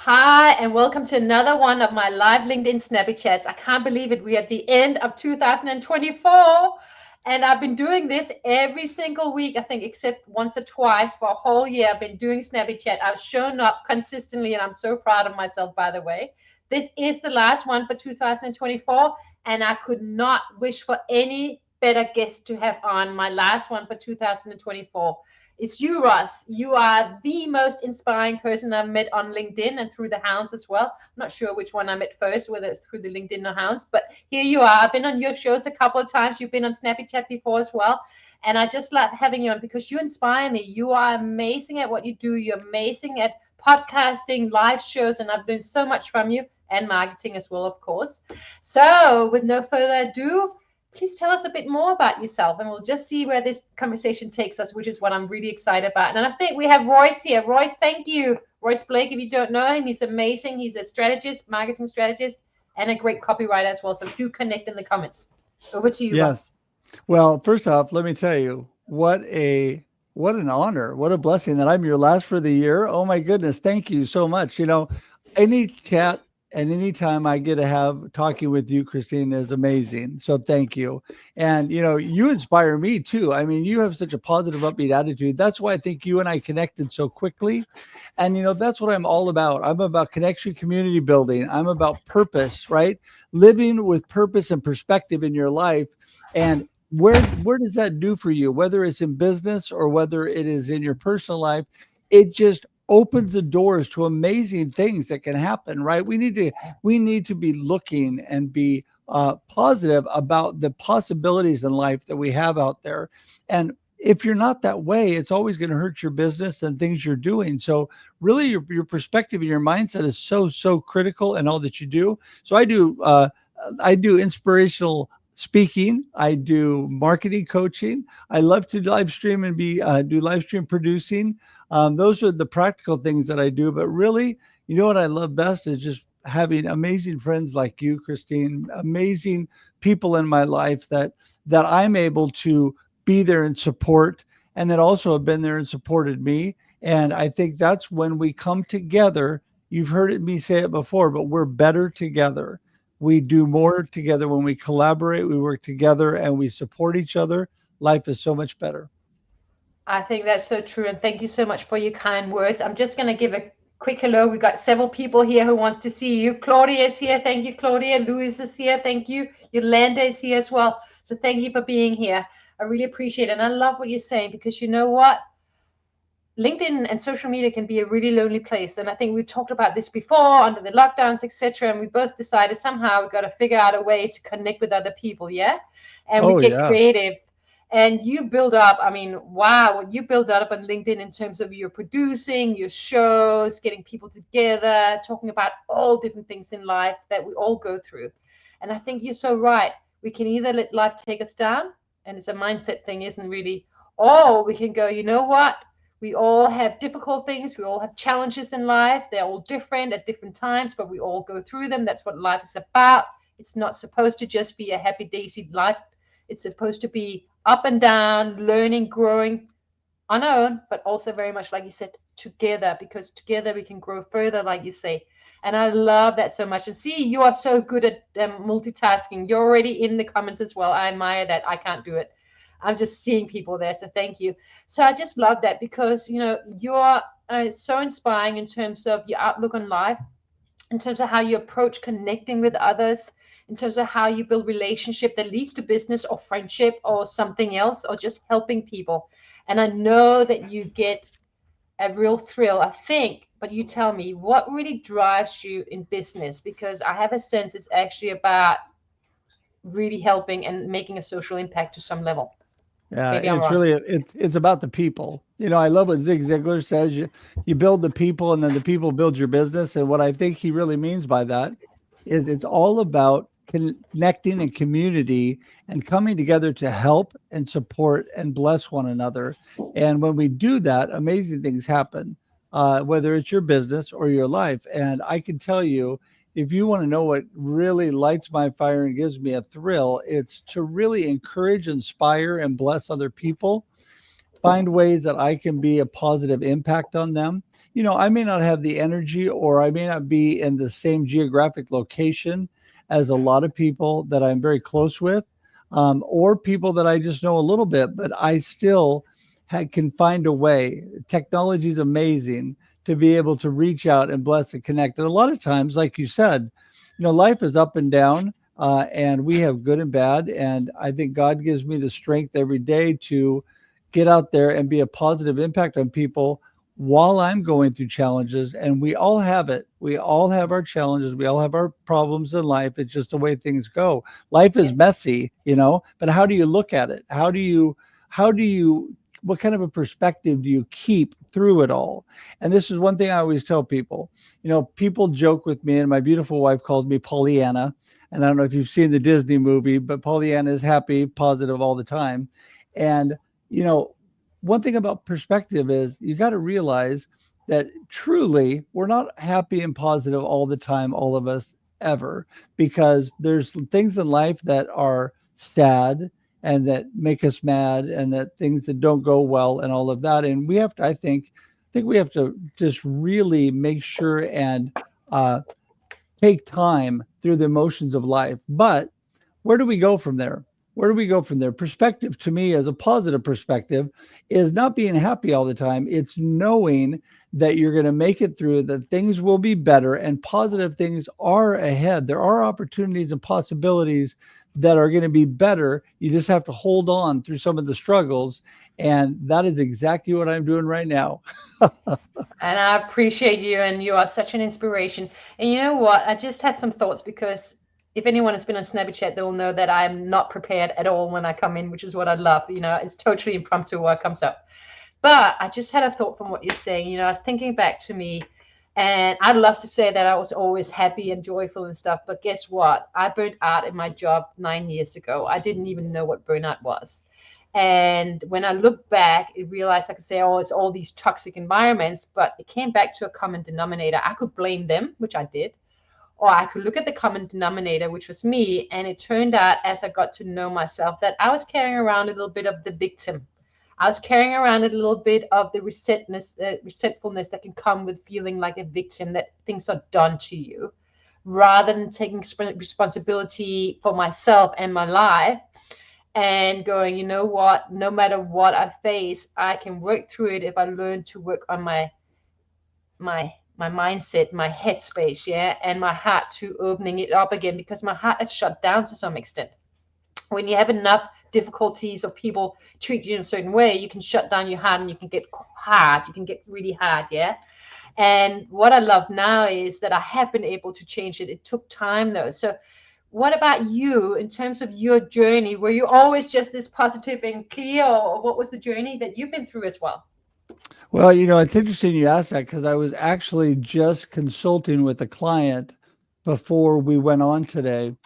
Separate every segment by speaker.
Speaker 1: Hi, and welcome to another one of my live LinkedIn Snappy Chats. I can't believe it. We're at the end of 2024, and I've been doing this every single week, I think, except once or twice for a whole year. I've been doing Snappy Chat. I've shown up consistently, and I'm so proud of myself, by the way. This is the last one for 2024, and I could not wish for any better guest to have on my last one for 2024. It's you, Russ. You are the most inspiring person I've met on LinkedIn and through the hounds as well. I'm not sure which one I met first, whether it's through the LinkedIn or hounds, but here you are. I've been on your shows a couple of times. You've been on Snappy Chat before as well. And I just love having you on because you inspire me. You are amazing at what you do. You're amazing at podcasting, live shows, and I've learned so much from you and marketing as well, of course. So, with no further ado, please tell us a bit more about yourself and we'll just see where this conversation takes us, which is what I'm really excited about. And I think we have Royce here. Royce, thank you. Royce Blake, if you don't know him, he's amazing. He's a strategist, marketing strategist, and a great copywriter as well. So do connect in the comments. Over to you,
Speaker 2: Yes.
Speaker 1: Russ.
Speaker 2: Well, first off, let me tell you what an honor, what a blessing that I'm your last for the year. Oh my goodness, thank you so much. Any chat and any time I get to have talking with you, Christine, is amazing. So thank you. And you inspire me too. I mean, you have such a positive, upbeat attitude. That's why I think you and I connected so quickly. And that's what I'm all about. I'm about connection, community building. I'm about purpose, right? Living with purpose and perspective in your life. And where does that do for you, whether it's in business or whether it is in your personal life? It just opens the doors to amazing things that can happen, right? We need to be looking and be positive about the possibilities in life that we have out there. And if you're not that way, it's always going to hurt your business and things you're doing. So really your perspective and your mindset is so critical in all that you do. So I do inspirational speaking. I do marketing coaching. I love to live stream and do live stream producing. Those are the practical things that I do. But really, what I love best is just having amazing friends like you, Christine, amazing people in my life that I'm able to be there and support, and that also have been there and supported me. And I think that's when we come together. You've me say it before, but we're better together. We do more together when we collaborate, we work together, and we support each other. Life is so much better.
Speaker 1: I think that's so true. And thank you so much for your kind words. I'm just going to give a quick hello. We've got several people here who wants to see you. Claudia is here. Thank you, Claudia. Louis is here. Thank you. Yolanda is here as well. So thank you for being here. I really appreciate it. And I love what you're saying because you know what? LinkedIn and social media can be a really lonely place. And I think we talked about this before under the lockdowns, etc. And we both decided somehow we got to figure out a way to connect with other people. Yeah. And we
Speaker 2: Oh,
Speaker 1: get
Speaker 2: yeah.
Speaker 1: creative. And you build up, I mean, wow, what you build up on LinkedIn in terms of your producing, your shows, getting people together, talking about all different things in life that we all go through. And I think you're so right. We can either let life take us down, and it's a mindset thing, isn't really, or we can go, you know what? We all have difficult things. We all have challenges in life. They're all different at different times, but we all go through them. That's what life is about. It's not supposed to just be a happy daisy life. It's supposed to be up and down, learning, growing on our own, but also very much, like you said, together, because together we can grow further, like you say. And I love that so much. And see, you are so good at multitasking. You're already in the comments as well. I admire that. I can't do it. I'm just seeing people there. So thank you. So I just love that because, you're so inspiring in terms of your outlook on life, in terms of how you approach connecting with others, in terms of how you build relationship that leads to business or friendship or something else, or just helping people. And I know that you get a real thrill, I think, but you tell me what really drives you in business, because I have a sense it's actually about really helping and making a social impact to some level.
Speaker 2: Yeah,
Speaker 1: Maybe I'm
Speaker 2: it's
Speaker 1: wrong.
Speaker 2: really it's about the people. I love what Zig Ziglar says. You build the people, and then the people build your business. And what I think he really means by that is it's all about connecting and community and coming together to help and support and bless one another. And when we do that, amazing things happen. Whether it's your business or your life. And I can tell you, if you want to know what really lights my fire and gives me a thrill, it's to really encourage, inspire, and bless other people. find ways that I can be a positive impact on them. I may not have the energy, or I may not be in the same geographic location as a lot of people that I'm very close with, or people that I just know a little bit, but I still can find a way. Technology is amazing to be able to reach out and bless and connect. And a lot of times, like you said, life is up and down, and we have good and bad. And I think God gives me the strength every day to get out there and be a positive impact on people while I'm going through challenges. And we all have it. We all have our challenges. We all have our problems in life. It's just the way things go. Life is messy, but how do you look at it? How do you what kind of a perspective do you keep through it all? And this is one thing I always tell people. People joke with me, and my beautiful wife calls me Pollyanna. And I don't know if you've seen the Disney movie, but Pollyanna is happy, positive all the time. And, one thing about perspective is you got to realize that truly we're not happy and positive all the time, all of us ever, because there's things in life that are sad and that make us mad, and that things that don't go well and all of that. And we have to, I think we have to just really make sure and take time through the emotions of life. But where do we go from there? Where do we go from there? Perspective, to me, as a positive perspective, is not being happy all the time. It's knowing that you're going to make it through, that things will be better, and positive things are ahead. There are opportunities and possibilities that are going to be better. You just have to hold on through some of the struggles. And that is exactly what I'm doing right now.
Speaker 1: And I appreciate you, and you are such an inspiration. And you know what? I just had some thoughts, because if anyone has been on Snappy Chat, they will know that I'm not prepared at all when I come in, which is what I love. It's totally impromptu what comes up. But I just had a thought from what you're saying. I was thinking back to me, and I'd love to say that I was always happy and joyful and stuff. But guess what? I burnt out in my job 9 years ago. I didn't even know what burnout was. And when I look back, I realized I could say, oh, it's all these toxic environments, but it came back to a common denominator. I could blame them, which I did, or I could look at the common denominator, which was me. And it turned out, as I got to know myself, that I was carrying around a little bit of the victim. I was carrying around a little bit of the resentfulness that can come with feeling like a victim, that things are done to you, rather than taking responsibility for myself and my life, and going, you know what, no matter what I face, I can work through it if I learn to work on my mindset, my headspace, and my heart, to opening it up again, because my heart is shut down to some extent. When you have enough difficulties or people treat you in a certain way, you can shut down your heart and you can get hard. You can get really hard, And what I love now is that I have been able to change it. It took time though. So what about you in terms of your journey? Were you always just this positive and clear, or what was the journey that you've been through as well?
Speaker 2: Well, it's interesting you asked that, because I was actually just consulting with a client before we went on today,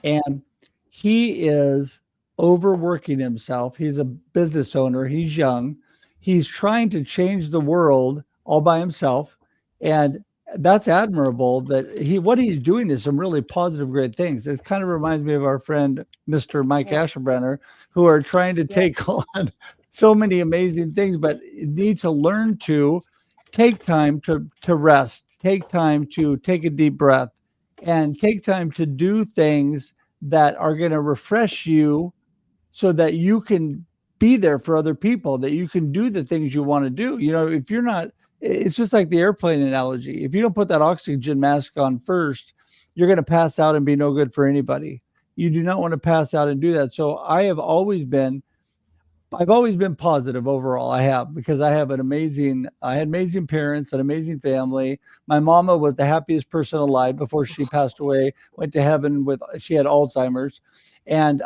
Speaker 2: and he is overworking himself. He's a business owner. He's young. He's trying to change the world all by himself. And that's admirable that what he's doing is some really positive, great things. It kind of reminds me of our friend, Mr. Mike Aschenbrenner, who are trying to take on so many amazing things, but need to learn to take time to rest, take time to take a deep breath, and take time to do things that are going to refresh you, so that you can be there for other people, that you can do the things you want to do. If you're not, it's just like the airplane analogy. If you don't put that oxygen mask on first, you're going to pass out and be no good for anybody. You do not want to pass out and do that. So I've always been positive overall. I have, because I had amazing parents, an amazing family. My mama was the happiest person alive before she passed away, went to heaven she had Alzheimer's. And,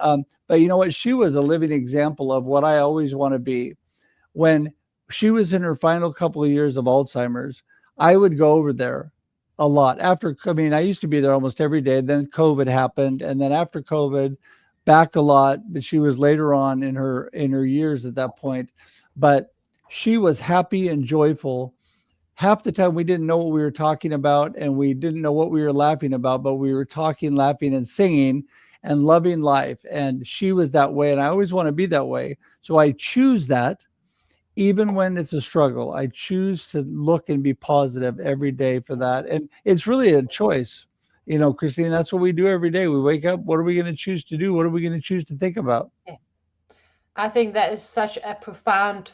Speaker 2: but you know what? She was a living example of what I always want to be. When she was in her final couple of years of Alzheimer's, I would go over there a lot. I used to be there almost every day. Then COVID happened. And then after COVID, back a lot, but she was later on in her years at that point. But she was happy and joyful. Half the time we didn't know what we were talking about, and we didn't know what we were laughing about, but we were talking, laughing, and singing and loving life. And she was that way, and I always want to be that way. So I choose that. even when it's a struggle, I choose to look and be positive every day for that. And it's really a choice. You know, Christine, that's what we do every day. We wake up. What are we going to choose to do? What are we going to choose to think about?
Speaker 1: Yeah. I think that is such a profound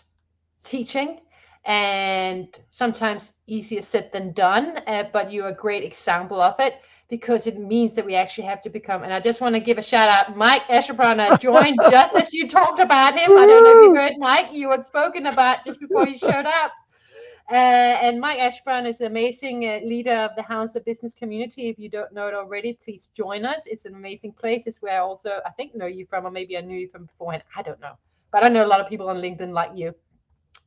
Speaker 1: teaching, and sometimes easier said than done, but you're a great example of it, because it means that we actually have to become. And I just want to give a shout out. Mike Escherbrunner joined just as you talked about him. I don't know if you heard, Mike, you had spoken about just before you showed up. And Mike Ashburn is an amazing leader of the Hounds of Business community. If you don't know it already, please join us. It's an amazing place. It's where I also, I think, know you from, or maybe I knew you from beforehand. I don't know. But I know a lot of people on LinkedIn like you.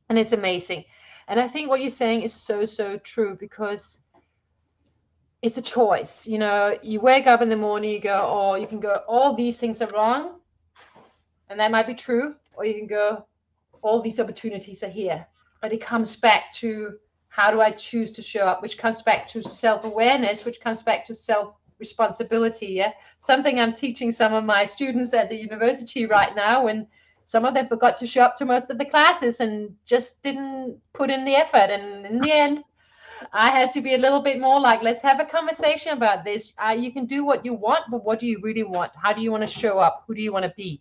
Speaker 1: And it's amazing. And I think what you're saying is so, so true, because it's a choice. You know, you wake up in the morning, you go, oh, you can go, all these things are wrong. And that might be true. Or you can go, all these opportunities are here. But it comes back to, how do I choose to show up, which comes back to self-awareness, which comes back to self-responsibility. Yeah, something I'm teaching some of my students at the university right now, when some of them forgot to show up to most of the classes and just didn't put in the effort. And in the end, I had to be a little bit more like, let's have a conversation about this. You can do what you want, but what do you really want? How do you want to show up? Who do you want to be?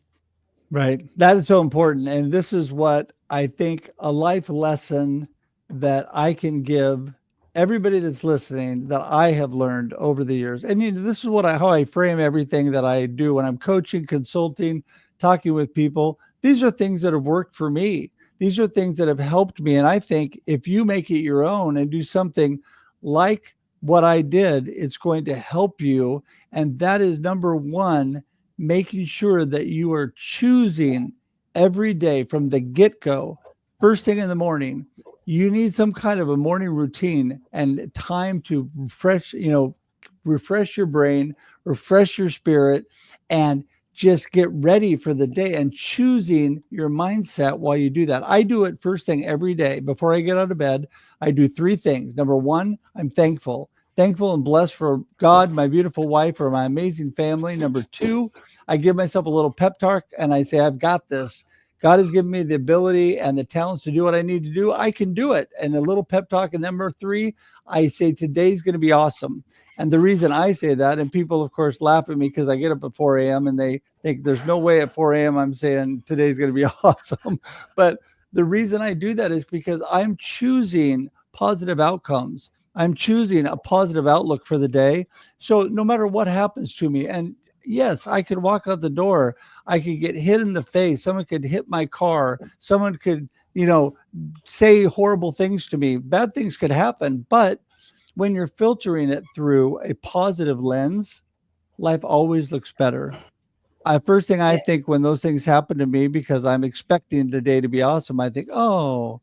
Speaker 2: Right. That is so important. And this is what I think, a life lesson that I can give everybody that's listening, that I have learned over the years. And you know, this is how I frame everything that I do when I'm coaching, consulting, talking with people. These are things that have worked for me. These are things that have helped me. And I think if you make it your own and do something like what I did, it's going to help you. And that is number one, making sure that you are choosing every day from the get-go, first thing in the morning. You need some kind of a morning routine and time to refresh your brain, refresh your spirit, and just get ready for the day, and choosing your mindset while you do that. I do it first thing every day. Before I get out of bed, I do three things. Number one, I'm thankful and blessed for God, my beautiful wife, or my amazing family. Number two, I give myself a little pep talk and I say, I've got this. God has given me the ability and the talents to do what I need to do. I can do it. And a little pep talk. And number three, I say, today's going to be awesome. And the reason I say that, and people, of course, laugh at me because I get up at 4 a.m. and they think there's no way at 4 a.m. I'm saying today's going to be awesome. But the reason I do that is because I'm choosing positive outcomes. I'm choosing a positive outlook for the day. So no matter what happens to me, and yes, I could walk out the door, I could get hit in the face, someone could hit my car, someone could, say horrible things to me, bad things could happen. But when you're filtering it through a positive lens, life always looks better. First thing I think when those things happen to me, because I'm expecting the day to be awesome, I think, oh,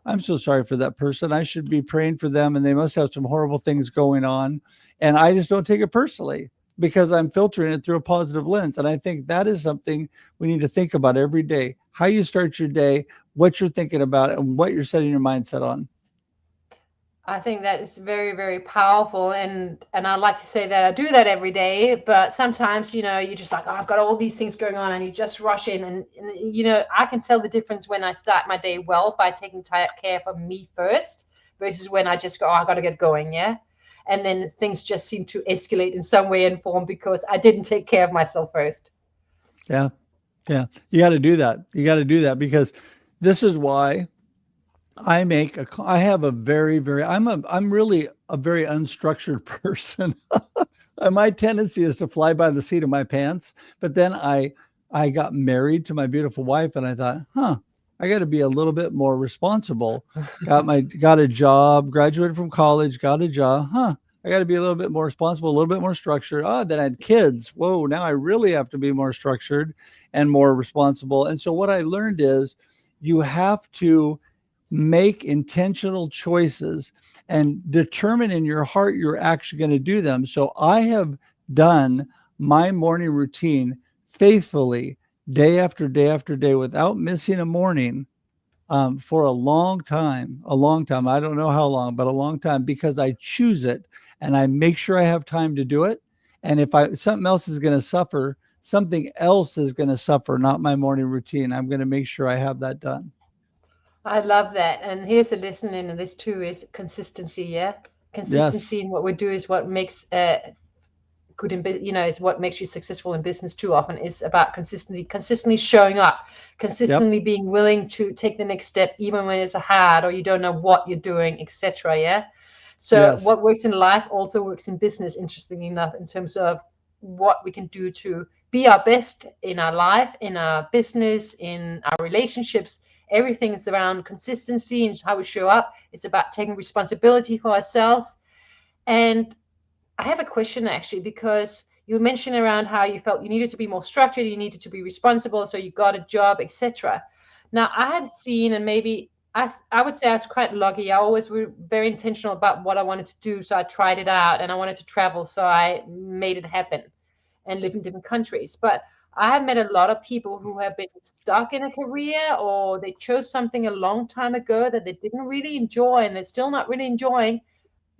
Speaker 2: I'm so sorry for that person. I should be praying for them, and they must have some horrible things going on. And I just don't take it personally because I'm filtering it through a positive lens. And I think that is something we need to think about every day. How you start your day, what you're thinking about, and what you're setting your mindset on.
Speaker 1: I think that is very, very powerful. And I like to say that I do that every day, but sometimes, you're just like, oh, I've got all these things going on, and you just rush in. And I can tell the difference when I start my day well by taking care of me first versus when I just go, oh, I got to get going. Yeah. And then things just seem to escalate in some way and form because I didn't take care of myself first.
Speaker 2: Yeah. Yeah. You got to do that. You got to do that, because this is why I'm really a very unstructured person. My tendency is to fly by the seat of my pants. But then I got married to my beautiful wife, and I thought, I got to be a little bit more responsible. Got a job, graduated from college, got a job. I got to be a little bit more responsible, a little bit more structured. Then I had kids. Whoa, now I really have to be more structured and more responsible. And so what I learned is you have to make intentional choices and determine in your heart you're actually going to do them. So I have done my morning routine faithfully, day after day after day, without missing a morning, for a long time. I don't know how long, but a long time, because I choose it and I make sure I have time to do it. And if something else is going to suffer, not my morning routine. I'm going to make sure I have that done.
Speaker 1: I love that. And here's a lesson in this too is consistency. Yeah.
Speaker 2: Yes.
Speaker 1: Consistency in what we do is what makes good in is what makes you successful in business too often is about consistently showing up,
Speaker 2: Yep.
Speaker 1: consistently being willing to take the next step even when it's hard or you don't know what you're doing, etc. Yeah. So
Speaker 2: Yes.
Speaker 1: what works in life also works in business, interestingly enough, in terms of what we can do to be our best in our life, in our business, in our relationships. Everything is around consistency and how we show up. It's about taking responsibility for ourselves. And I have a question actually, because you mentioned around how you felt you needed to be more structured, you needed to be responsible, so you got a job, etc. Now, I have seen, and maybe I would say I was quite lucky. I always were very intentional about what I wanted to do, so I tried it out, and I wanted to travel, so I made it happen and live in different countries. But I have met a lot of people who have been stuck in a career or they chose something a long time ago that they didn't really enjoy and they're still not really enjoying,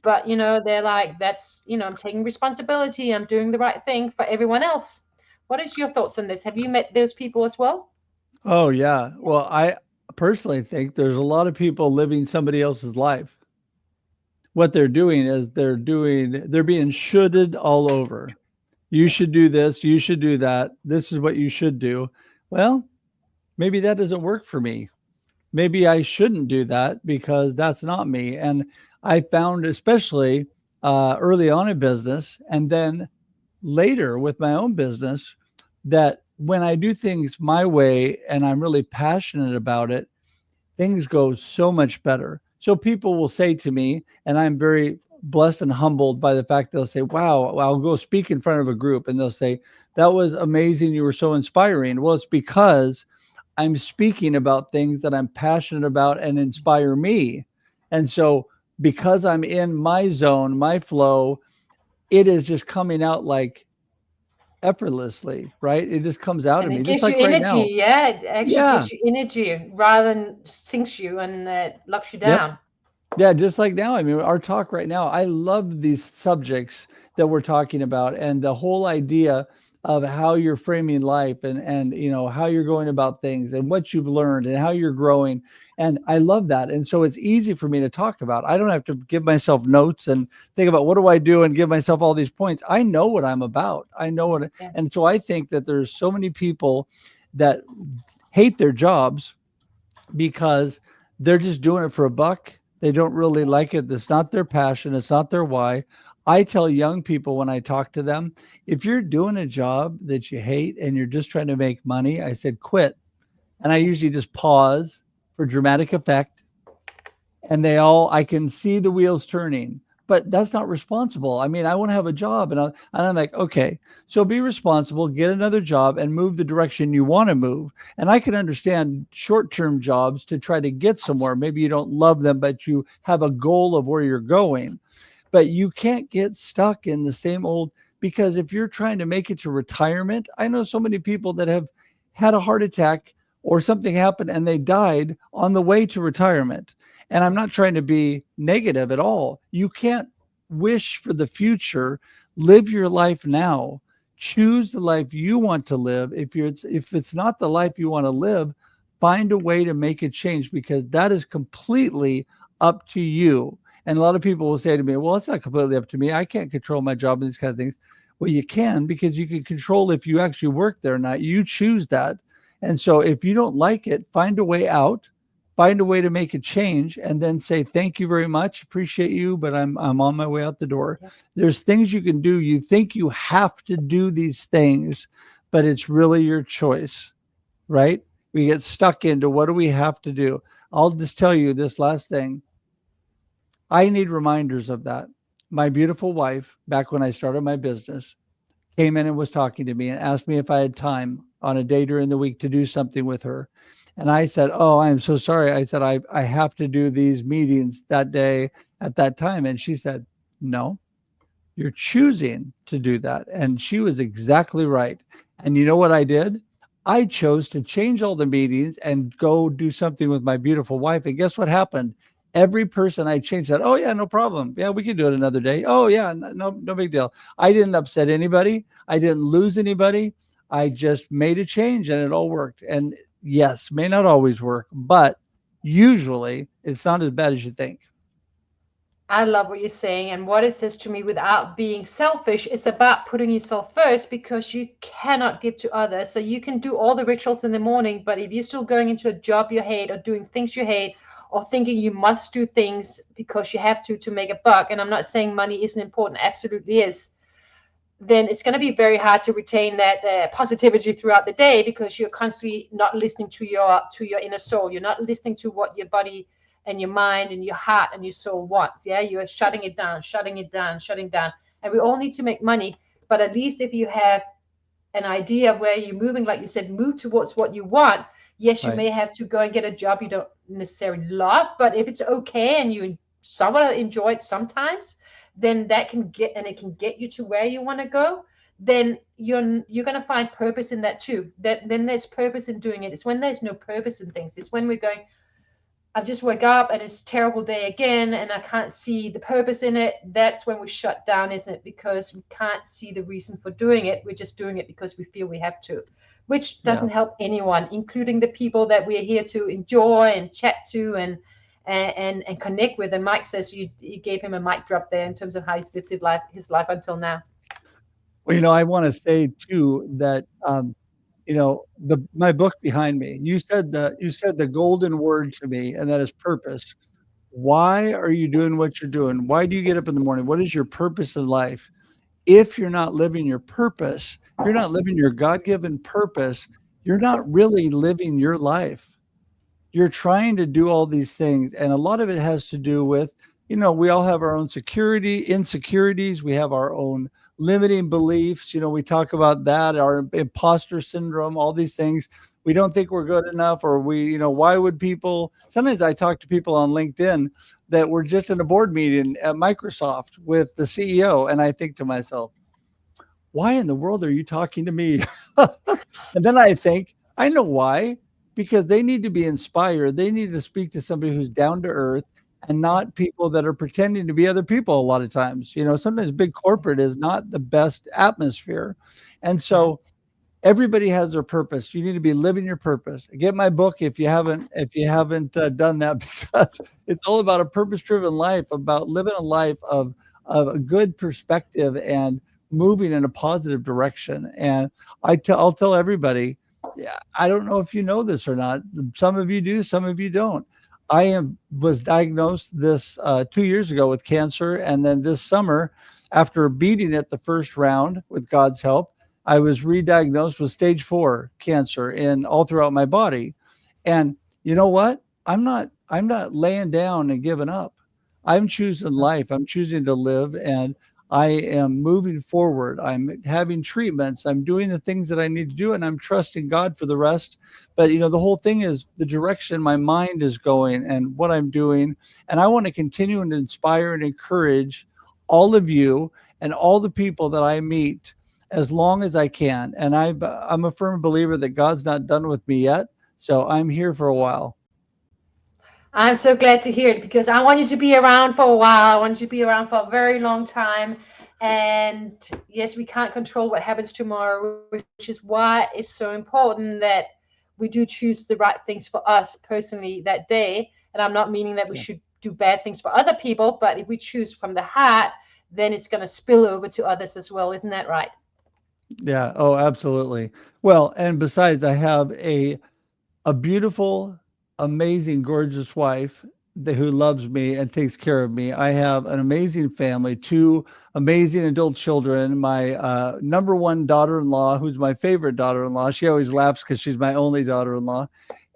Speaker 1: but they're like, that's, I'm taking responsibility, I'm doing the right thing for everyone else. What is your thoughts on this? Have you met those people as well?
Speaker 2: Oh, yeah. Well, I personally think there's a lot of people living somebody else's life. What they're doing is they're being shoulded all over. You
Speaker 1: Yeah.
Speaker 2: should do this, you should do that. This is what you should do. Well, maybe that doesn't work for me. Maybe I shouldn't do that because that's not me. And I found, especially early on in business, and then later with my own business, that when I do things my way and I'm really passionate about it, things go so much better. So people will say to me, and I'm very blessed and humbled by the fact they'll say, "Wow, I'll go speak in front of a group," and they'll say, "That was amazing. You were so inspiring." Well, it's because I'm speaking about things that I'm passionate about and inspire me. And so, because I'm in my zone, my flow, it is just coming out like effortlessly, right? It just comes out of
Speaker 1: And
Speaker 2: me,
Speaker 1: it
Speaker 2: just
Speaker 1: gives you
Speaker 2: like right now.
Speaker 1: energy. Yeah, it actually
Speaker 2: Yeah.
Speaker 1: gives you energy rather than sinks you and locks you
Speaker 2: Yep.
Speaker 1: down.
Speaker 2: Yeah, just like now. I mean, our talk right now, I love these subjects that we're talking about and the whole idea of how you're framing life and how you're going about things and what you've learned and how you're growing. And I love that. And so it's easy for me to talk about. I don't have to give myself notes and think about what do I do and give myself all these points. I know what I'm about. I know what
Speaker 1: Yeah.
Speaker 2: and so I think that there's so many people that hate their jobs because they're just doing it for a buck. They don't really like it. It's not their passion. It's not their why. I tell young people when I talk to them, if you're doing a job that you hate and you're just trying to make money, I said, quit. And I
Speaker 1: Yeah.
Speaker 2: usually just pause for dramatic effect and I can see the wheels turning, but that's not responsible. I mean, I want to have a job and I'm like, okay, so be responsible, get another job and move the direction you want to move. And I can understand short-term jobs to try to get somewhere. Maybe you don't love them, but you have a goal of where you're going, but you can't get stuck in the same old, because if you're trying to make it to retirement, I know so many people that have had a heart attack or something happened and they died on the way to retirement. And I'm not trying to be negative at all. You can't wish for the future. Live your life now. Choose the life you want to live. If it's not the life you want to live, find a way to make a change, because that is completely up to you. And a lot of people will say to me, well, it's not completely up to me. I can't control my job and these kind of things. Well, you can, because you can control if you actually work there or not. You choose that. And so if you don't like it, find a way out, find a way to make a change, and then say, thank you very much. Appreciate you, but I'm on my way out the door.
Speaker 1: Yeah.
Speaker 2: There's things you can do. You think you have to do these things, but it's really your choice, right? We get stuck into what do we have to do? I'll just tell you this last thing. I need reminders of that. My beautiful wife, back when I started my business, came in and was talking to me and asked me if I had time on a day during the week to do something with her. And I said, oh, I'm so sorry. I said, I have to do these meetings that day at that time. And she said, no, you're choosing to do that. And she was exactly right. And you know what I did? I chose to change all the meetings and go do something with my beautiful wife. And guess what happened? Every person I changed said, oh, yeah, no problem. Yeah, we can do it another day. Oh, yeah, no big deal. I didn't upset anybody. I didn't lose anybody. I just made a change and it all worked. And yes, may not always work, but usually it's not as bad as you think.
Speaker 1: I love what you're saying. And what it says to me, without being selfish, it's about putting yourself first, because you cannot give to others. So you can do all the rituals in the morning, but if you're still going into a job you hate, or doing things you hate, or thinking you must do things because you have to make a buck, and I'm not saying money isn't important, absolutely is, then it's going to be very hard to retain that positivity throughout the day, because you're constantly not listening to your inner soul. You're not listening to what your body and your mind and your heart and your soul wants. Yeah, you're shutting it down, shutting it down, shutting down. And we all need to make money, but at least if you have an idea of where you're moving, like you said, move towards what you want. Yes, you
Speaker 2: Right.
Speaker 1: may have to go and get a job you don't necessarily love, but if it's okay and you somewhat enjoy it sometimes, then that can get, and it can get you to where you want to go. Then you're going to find purpose in that too. That then there's purpose in doing it. It's when there's no purpose in things. It's when we're going, I've just woke up and it's a terrible day again and I can't see the purpose in it. That's when we shut down, isn't it? Because we can't see the reason for doing it. We're just doing it because we feel we have to, which
Speaker 2: Yeah.
Speaker 1: doesn't help anyone, including the people that we're here to enjoy and chat to and connect with. And Mike says you gave him a mic drop there in terms of how he's lived his life until now.
Speaker 2: Well, I want to say too that the my book behind me. You said the golden word to me, and that is purpose. Why are you doing what you're doing? Why do you get up in the morning? What is your purpose in life? If you're not living your purpose, if you're not living your God-given purpose, you're not really living your life. You're trying to do all these things, and a lot of it has to do with, we all have our own insecurities, we have our own limiting beliefs. We talk about that, our imposter syndrome, all these things. We don't think we're good enough, or why would people? Sometimes I talk to people on LinkedIn that were just in a board meeting at Microsoft with the CEO, and I think to myself, why in the world are you talking to me? And then I think, I know why, because they need to be inspired. They need to speak to somebody who's down to earth, and not people that are pretending to be other people a lot of times. Sometimes big corporate is not the best atmosphere. And so everybody has their purpose. You need to be living your purpose. Get my book if you haven't done that, because it's all about a purpose-driven life, about living a life of a good perspective and moving in a positive direction. And I'll tell everybody, yeah, I don't know if you know this or not. Some of you do, some of you don't. Was diagnosed this 2 years ago with cancer, and then this summer, after beating it the first round with God's help, I was re-diagnosed with stage 4 cancer in all throughout my body. And you know what? I'm not laying down and giving up. I'm choosing life. I'm choosing to live, and I am moving forward. I'm having treatments. I'm doing the things that I need to do, and I'm trusting God for the rest. But the whole thing is the direction my mind is going and what I'm doing. And I want to continue and inspire and encourage all of you and all the people that I meet as long as I can. And I'm a firm believer that God's not done with me yet. So I'm here for a while.
Speaker 1: I'm so glad to hear it, because I want you to be around for a while. I want you to be around for a very long time. And yes, we can't control what happens tomorrow, which is why it's so important that we do choose the right things for us personally that day. And I'm not meaning that we
Speaker 2: Yeah.
Speaker 1: should do bad things for other people, but if we choose from the heart, then it's going to spill over to others as well. Isn't that right?
Speaker 2: Yeah. Oh, absolutely. Well, and besides, I have a beautiful, amazing, gorgeous wife who loves me and takes care of me. I have an amazing family, two amazing adult children. My number one daughter-in-law, who's my favorite daughter-in-law. She always laughs because she's my only daughter-in-law.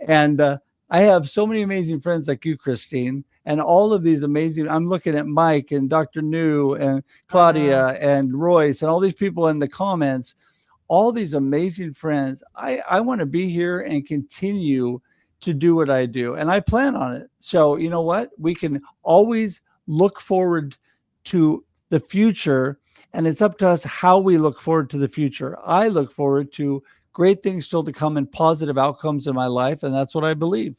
Speaker 2: And I have so many amazing friends like you, Christine, and all of these amazing. I'm looking at Mike and Dr. New and
Speaker 1: Uh,
Speaker 2: Claudia and Royce and all these people in the comments, all these amazing friends. I want to be here and continue to do what I do. And I plan on it. So, you know what? We can always look forward to the future. And it's up to us how we look forward to the future. I look forward to great things still to come and positive outcomes in my life. And that's what I believe.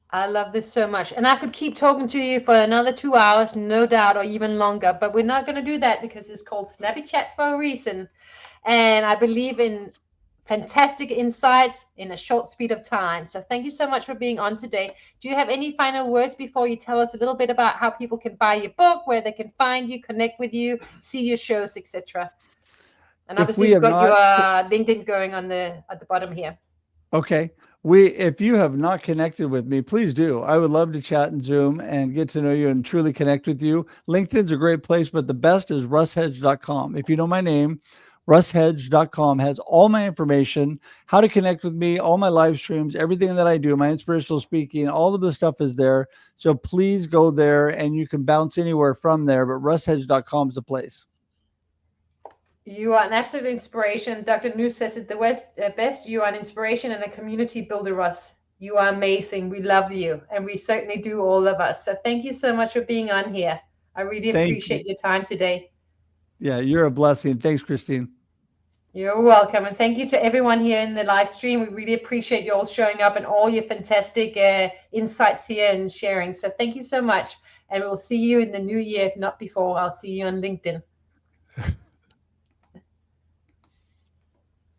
Speaker 1: I love this so much. And I could keep talking to you for another 2 hours, no doubt, or even longer, but we're not going to do that because it's called Snappy Chat for a reason. And I believe in fantastic insights in a short speed of time. So thank you so much for being on today. Do you have any final words before you tell us a little bit about how people can buy your book, where they can find you, connect with you, see your shows, etc.? And
Speaker 2: If
Speaker 1: obviously
Speaker 2: we
Speaker 1: we've
Speaker 2: have
Speaker 1: got your
Speaker 2: not,
Speaker 1: LinkedIn going on at the bottom here.
Speaker 2: okay. If you have not connected with me, please do. I would love to chat in Zoom and get to know you and truly connect with you. LinkedIn's a great place, but the best is russhedge.com. If you know my name, russhedge.com has all my information, how to connect with me, all my live streams, everything that I do, my inspirational speaking, all of the stuff is there. So please go there and you can bounce anywhere from there, but russhedge.com is the place.
Speaker 1: You are an absolute inspiration. Dr. New says it the best. You are an inspiration and a community builder, Russ. You are amazing. We love you, and we certainly do, all of us. So thank you so much for being on here. I really
Speaker 2: Thank you.
Speaker 1: appreciate your time today.
Speaker 2: Yeah, you're a blessing. Thanks, Christine.
Speaker 1: You're welcome. And thank you to everyone here in the live stream. We really appreciate you all showing up and all your fantastic insights here and sharing. So thank you so much. And we'll see you in the new year, if not before. I'll see you on LinkedIn.